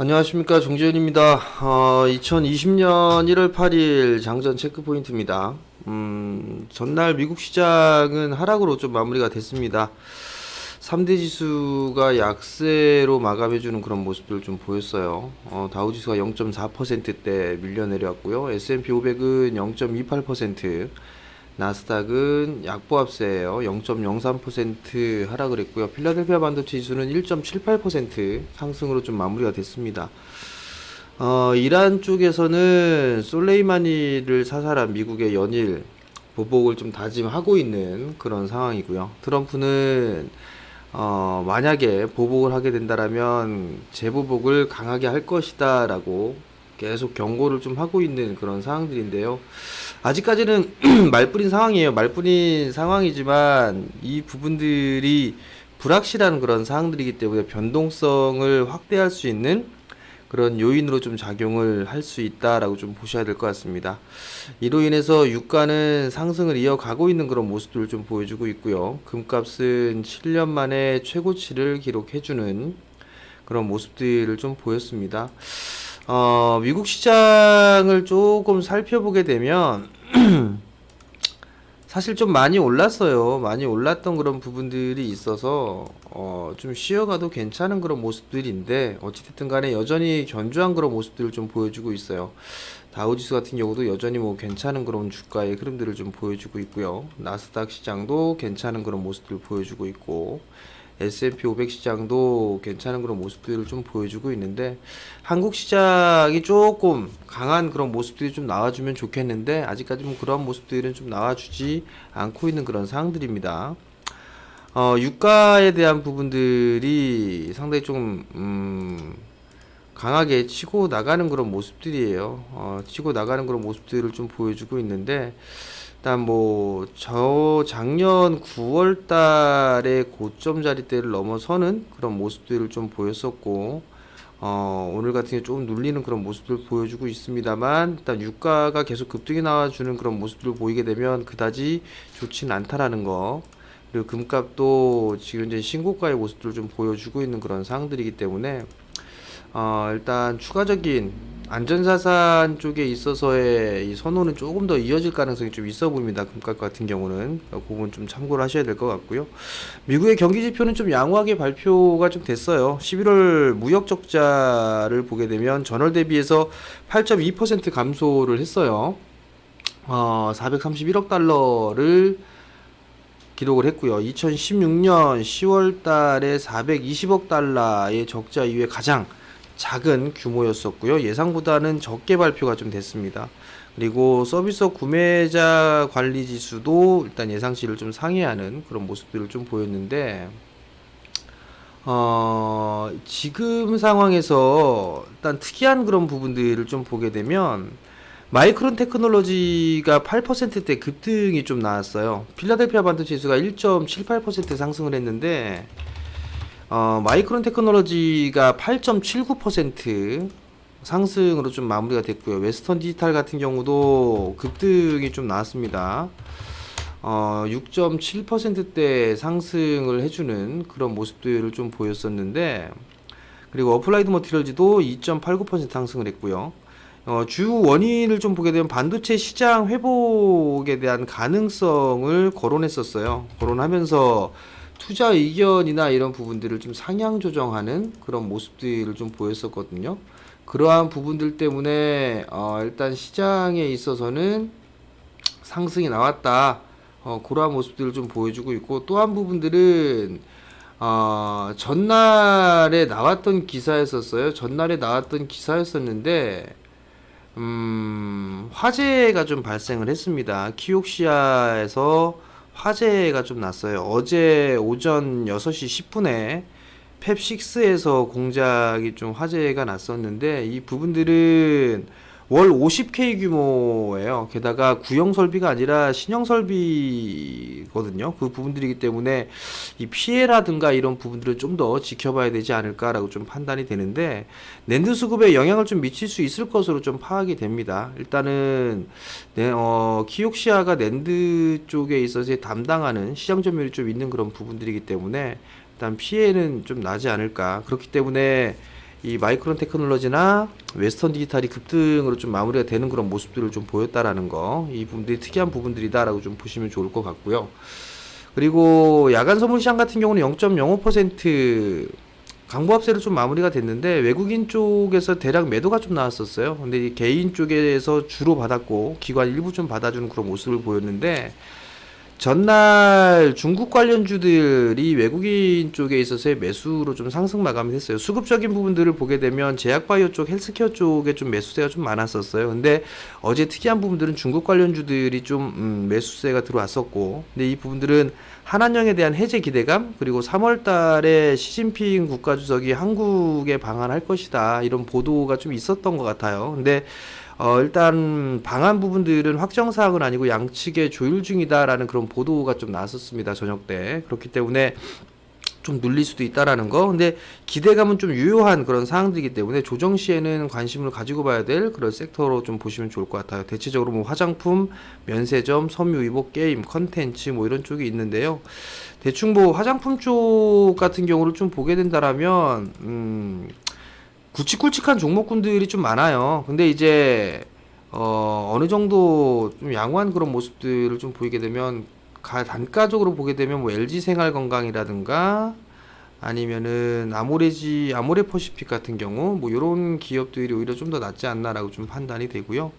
안녕하십니까, 정재현입니다. 2020년 1월 8일 장전 체크 포인트입니다. 전날 미국 시장은 하락으로 좀 마무리가 됐습니다. 3대 지수가 약세로 마감해주는 그런 모습들을 좀 보였어요. 다우지수가 0.4%대 밀려 내려왔고요. S&P 500은 0.28%, 나스닥은 약보합세예요. 0.03% 하락을 했고요. 필라델피아 반도체 지수는 1.78% 상승으로 좀 마무리가 됐습니다. 이란 쪽에서는 솔레이마니를 사살한 미국의 연일 보복을 좀 다짐하고 있는 그런 상황이고요. 트럼프는 만약에 보복을 하게 된다라면 재보복을 강하게 할 것이다라고 계속 경고를 좀 하고 있는 그런 상황들인데요. 아직까지는 말뿐인 상황이에요. 말뿐인 상황이지만 이 부분들이 불확실한 그런 상황들이기 때문에 변동성을 확대할 수 있는 그런 요인으로 좀 작용을 할 수 있다라고 좀 보셔야 될 것 같습니다. 이로 인해서 유가는 상승을 이어가고 있는 그런 모습들을 좀 보여주고 있고요. 금값은 7년 만에 최고치를 기록해주는 그런 모습들을 좀 보였습니다. 미국 시장을 조금 살펴보게 되면 사실 좀 많이 올랐어요. 많이 올랐던 그런 부분들이 있어서 좀 쉬어가도 괜찮은 그런 모습들인데 어찌됐든 간에 여전히 견조한 그런 모습들을 좀 보여주고 있어요. 다우지수 같은 경우도 여전히 뭐 괜찮은 그런 주가의 흐름들을 좀 보여주고 있고요. 나스닥 시장도 괜찮은 그런 모습들을 보여주고 있고 S&P 500 시장도 괜찮은 그런 모습들을 좀 보여주고 있는데 한국 시장이 조금 강한 그런 모습들이 좀 나와주면 좋겠는데 아직까지 뭐 그런 모습들은 좀 나와주지 않고 있는 그런 상황들입니다. 유가에 대한 부분들이 상당히 좀 강하게 치고 나가는 그런 모습들이에요. 치고 나가는 그런 모습들을 좀 보여주고 있는데 일단 뭐 작년 9월 달에 고점 자리대를 넘어서는 그런 모습들을 좀 보였었고 오늘 같은 경우 조금 눌리는 그런 모습들을 보여주고 있습니다만 일단 유가가 계속 급등이 나와주는 그런 모습들을 보이게 되면 그다지 좋지는 않다라는 거, 그리고 금값도 지금 이제 신고가의 모습들을 좀 보여주고 있는 그런 상황들이기 때문에 일단 추가적인 안전자산 쪽에 있어서의 이 선호는 조금 더 이어질 가능성이 좀 있어 보입니다. 금값 같은 경우는 그 부분 좀 참고를 하셔야 될 것 같고요. 미국의 경기 지표는 좀 양호하게 발표가 좀 됐어요. 11월 무역 적자를 보게 되면 전월 대비해서 8.2% 감소를 했어요. 431억 달러를 기록을 했고요. 2016년 10월 달에 420억 달러의 적자 이후에 가장 작은 규모였었고요. 예상보다는 적게 발표가 좀 됐습니다. 그리고 서비스업 구매자 관리 지수도 일단 예상치를 좀 상회하는 그런 모습들을 좀 보였는데, 지금 상황에서 일단 특이한 그런 부분들을 좀 보게 되면 마이크론 테크놀로지가 8%대 급등이 좀 나왔어요. 필라델피아 반도체 지수가 1.78% 상승을 했는데 마이크론 테크놀로지가 8.79% 상승으로 좀 마무리가 됐고요. 웨스턴 디지털 같은 경우도 급등이 좀 나왔습니다. 6.7%대 상승을 해주는 그런 모습들을 좀 보였었는데, 그리고 어플라이드 머티리얼즈도 2.89% 상승을 했고요. 주 원인을 좀 보게 되면 반도체 시장 회복에 대한 가능성을 거론했었어요. 거론하면서 투자 의견이나 이런 부분들을 좀 상향 조정하는 그런 모습들을 좀 보였었거든요. 그러한 부분들 때문에 일단 시장에 있어서는 상승이 나왔다. 그러한 모습들을 좀 보여주고 있고, 또 한 부분들은 전날에 나왔던 기사였었어요. 전날에 나왔던 기사였었는데 화재가 좀 발생을 했습니다. 키옥시아에서 화재가 좀 났어요. 어제 오전 6시 10분에 펩6에서 공장이 좀 화재가 났었는데 이 부분들은 월 50K 규모예요. 게다가 구형 설비가 아니라 신형 설비거든요. 그 부분들이기 때문에 이 피해라든가 이런 부분들을 좀 더 지켜봐야 되지 않을까라고 좀 판단이 되는데, 낸드 수급에 영향을 좀 미칠 수 있을 것으로 좀 파악이 됩니다. 일단은 키옥시아가 낸드 쪽에 있어서 담당하는 시장 점유율이 좀 있는 그런 부분들이기 때문에 일단 피해는 좀 나지 않을까. 그렇기 때문에 이 마이크론 테크놀로지나 웨스턴 디지털이 급등으로 좀 마무리가 되는 그런 모습들을 좀 보였다라는 거, 이 부분들이 특이한 부분들이다라고 좀 보시면 좋을 것 같고요. 그리고 야간 선물 시장 같은 경우는 0.05% 강보합세로 좀 마무리가 됐는데, 외국인 쪽에서 대략 매도가 좀 나왔었어요. 근데 이 개인 쪽에서 주로 받았고 기관 일부 좀 받아주는 그런 모습을 보였는데, 전날 중국 관련주들이 외국인 쪽에 있어서의 매수로 좀 상승 마감이 됐어요. 수급적인 부분들을 보게 되면 제약바이오 쪽, 헬스케어 쪽에 좀 매수세가 좀 많았었어요. 근데 어제 특이한 부분들은 중국 관련주들이 좀 매수세가 들어왔었고, 근데 이 부분들은 한한령에 대한 해제 기대감, 그리고 3월 달에 시진핑 국가주석이 한국에 방한할 것이다, 이런 보도가 좀 있었던 것 같아요. 근데 일단 방한 부분들은 확정사항은 아니고 양측의 조율 중이다라는 그런 보도가 좀 나왔었습니다, 저녁 때. 그렇기 때문에 좀 눌릴 수도 있다라는 거. 근데 기대감은 좀 유효한 그런 사항들이기 때문에 조정 시에는 관심을 가지고 봐야 될 그런 섹터로 좀 보시면 좋을 것 같아요. 대체적으로 뭐 화장품, 면세점, 섬유의복, 게임, 컨텐츠 뭐 이런 쪽이 있는데요. 대충 뭐 화장품 쪽 같은 경우를 좀 보게 된다라면 굵직굵직한 종목군들이 좀 많아요. 근데 이제 어느 정도 좀 양호한 그런 모습들을 좀 보이게 되면, 단가적으로 보게 되면 뭐 LG생활건강이라든가 아니면은 아모레퍼시픽 같은 경우 뭐 이런 기업들이 오히려 좀 더 낫지 않나라고 좀 판단이 되고요.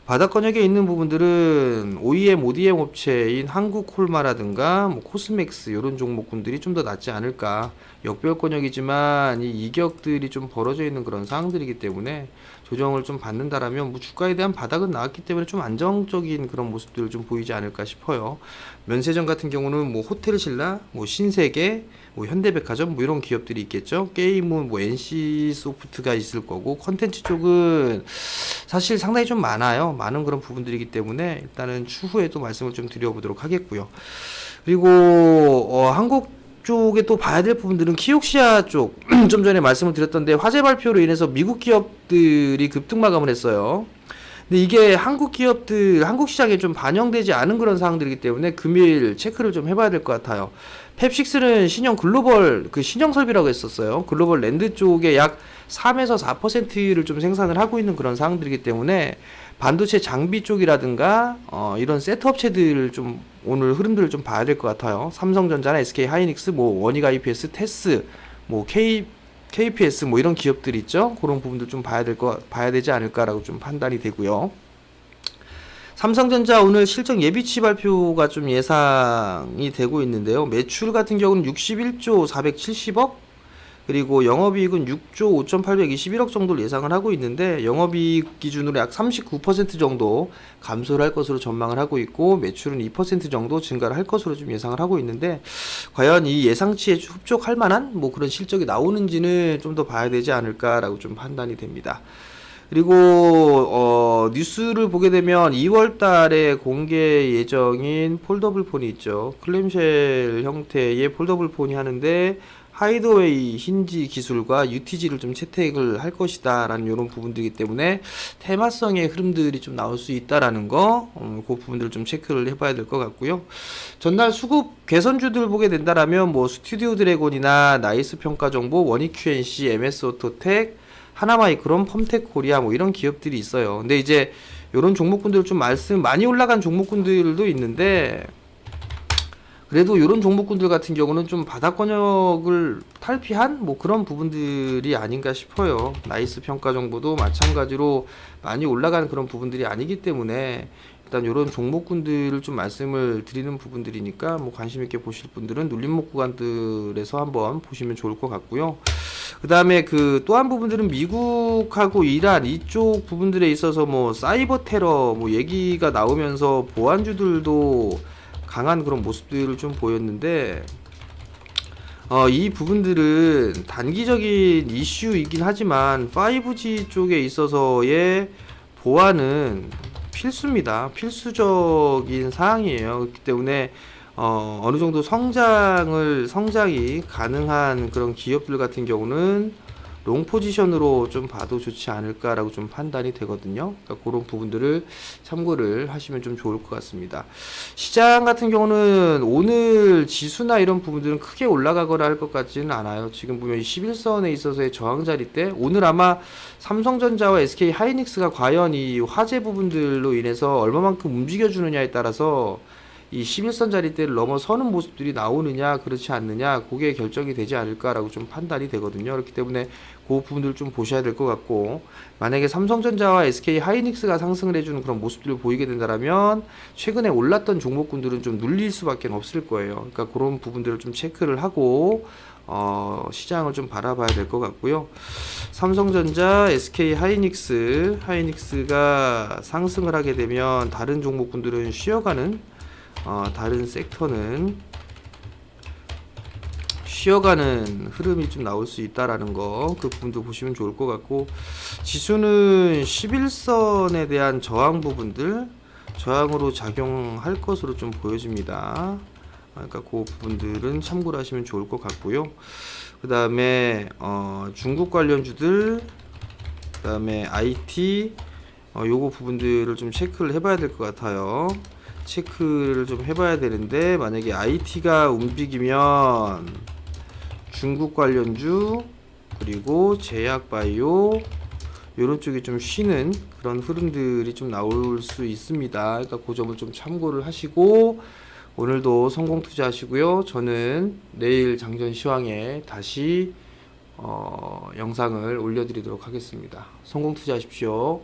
바닥권역에 있는 부분들은 OEM, ODM 업체인 한국콜마라든가 뭐 코스맥스 이런 종목군들이 좀 더 낫지 않을까. 역별권역이지만 이 이격들이 좀 벌어져 있는 그런 상황들이기 때문에 조정을 좀 받는다라면 뭐 주가에 대한 바닥은 나왔기 때문에 좀 안정적인 그런 모습들을 좀 보이지 않을까 싶어요. 면세점 같은 경우는 뭐 호텔신라, 뭐 신세계, 뭐 현대백화점 뭐 이런 기업들이 있겠죠. 게임은 뭐 NC소프트가 있을 거고, 컨텐츠 쪽은 사실 상당히 좀 많은 그런 부분들이기 때문에 일단은 추후에 또 말씀을 좀 드려보도록 하겠고요. 그리고 한국 쪽에 또 봐야 될 부분들은 키옥시아 쪽, 좀 전에 말씀을 드렸던데 화재 발표로 인해서 미국 기업들이 급등 마감을 했어요. 근데 이게 한국 기업들, 한국 시장에 좀 반영되지 않은 그런 사항들이기 때문에 금일 체크를 좀 해봐야 될 것 같아요. 펩식스는 신형 글로벌, 신형 설비라고 했었어요. 글로벌 랜드 쪽에 약 3에서 4%를 좀 생산을 하고 있는 그런 사항들이기 때문에 반도체 장비 쪽이라든가 이런 세트 업체들을 좀 오늘 흐름들을 좀 봐야 될 것 같아요. 삼성전자나 SK 하이닉스, 뭐 원익 IPS, 테스, 뭐 KPS 뭐 이런 기업들 있죠. 그런 부분들 좀 봐야 되지 않을까라고 좀 판단이 되고요. 삼성전자 오늘 실적 예비치 발표가 좀 예상이 되고 있는데요. 매출 같은 경우는 61조 470억, 그리고 영업이익은 6조 5,821억 정도를 예상을 하고 있는데, 영업이익 기준으로 약 39% 정도 감소를 할 것으로 전망을 하고 있고, 매출은 2% 정도 증가를 할 것으로 좀 예상을 하고 있는데, 과연 이 예상치에 흡족할 만한 뭐 그런 실적이 나오는지는 좀 더 봐야 되지 않을까라고 좀 판단이 됩니다. 그리고 뉴스를 보게 되면 2월 달에 공개 예정인 폴더블 폰이 있죠. 클램쉘 형태의 폴더블 폰이 하는데 하이드웨이 힌지 기술과 UTG를 좀 채택을 할 것이다 라는 이런 부분들이기 때문에 테마성의 흐름들이 좀 나올 수 있다라는 거, 그 부분들을 좀 체크를 해봐야 될 것 같고요. 전날 수급 개선주들 보게 된다라면 뭐 스튜디오 드래곤이나 나이스 평가정보, 원익 QNC, MS 오토텍, 하나마이크론, 펌텍 코리아 뭐 이런 기업들이 있어요. 근데 이제 이런 종목군들 좀 많이 올라간 종목군들도 있는데, 그래도 이런 종목군들 같은 경우는 좀 바닥권역을 탈피한 뭐 그런 부분들이 아닌가 싶어요. 나이스 평가 정보도 마찬가지로 많이 올라가는 그런 부분들이 아니기 때문에 일단 이런 종목군들을 좀 말씀을 드리는 부분들이니까 뭐 관심 있게 보실 분들은 눌림목 구간들에서 한번 보시면 좋을 것 같고요. 그 다음에 또 한 부분들은 미국하고 이란 이쪽 부분들에 있어서 뭐 사이버 테러 뭐 얘기가 나오면서 보안주들도 강한 그런 모습들을 좀 보였는데, 이 부분들은 단기적인 이슈이긴 하지만 5G 쪽에 있어서의 보안은 필수입니다. 필수적인 사항이에요. 그렇기 때문에 어느 정도 성장이 가능한 그런 기업들 같은 경우는 롱 포지션으로 좀 봐도 좋지 않을까라고 좀 판단이 되거든요. 그러니까 그런 부분들을 참고를 하시면 좀 좋을 것 같습니다. 시장 같은 경우는 오늘 지수나 이런 부분들은 크게 올라가거나 할 것 같지는 않아요. 지금 보면 11선에 있어서의 저항 자리 때 오늘 아마 삼성전자와 SK 하이닉스가 과연 이 화재 부분들로 인해서 얼마만큼 움직여주느냐에 따라서 이 11선 자리대를 넘어서는 모습들이 나오느냐 그렇지 않느냐 그게 결정이 되지 않을까라고 좀 판단이 되거든요. 그렇기 때문에 그 부분들 좀 보셔야 될 것 같고, 만약에 삼성전자와 SK 하이닉스가 상승을 해주는 그런 모습들을 보이게 된다면 최근에 올랐던 종목군들은 좀 눌릴 수밖에 없을 거예요. 그러니까 그런 부분들을 좀 체크를 하고 시장을 좀 바라봐야 될 것 같고요. 삼성전자, SK 하이닉스가 상승을 하게 되면 다른 종목군들은 쉬어가는, 다른 섹터는 쉬어가는 흐름이 좀 나올 수 있다라는 거, 그 부분도 보시면 좋을 것 같고, 지수는 11선에 대한 저항 부분들, 저항으로 작용할 것으로 좀 보여집니다. 그러니까 그 부분들은 참고를 하시면 좋을 것 같고요. 그 다음에 중국 관련주들, 그 다음에 IT, 요거 부분들을 좀 체크를 해봐야 될 것 같아요. 체크를 좀 해봐야 되는데, 만약에 IT가 움직이면 중국 관련주 그리고 제약바이오 이런 쪽이 좀 쉬는 그런 흐름들이 좀 나올 수 있습니다. 그러니까 그 점을 좀 참고를 하시고 오늘도 성공 투자하시고요. 저는 내일 장전 시황에 다시 영상을 올려드리도록 하겠습니다. 성공 투자하십시오.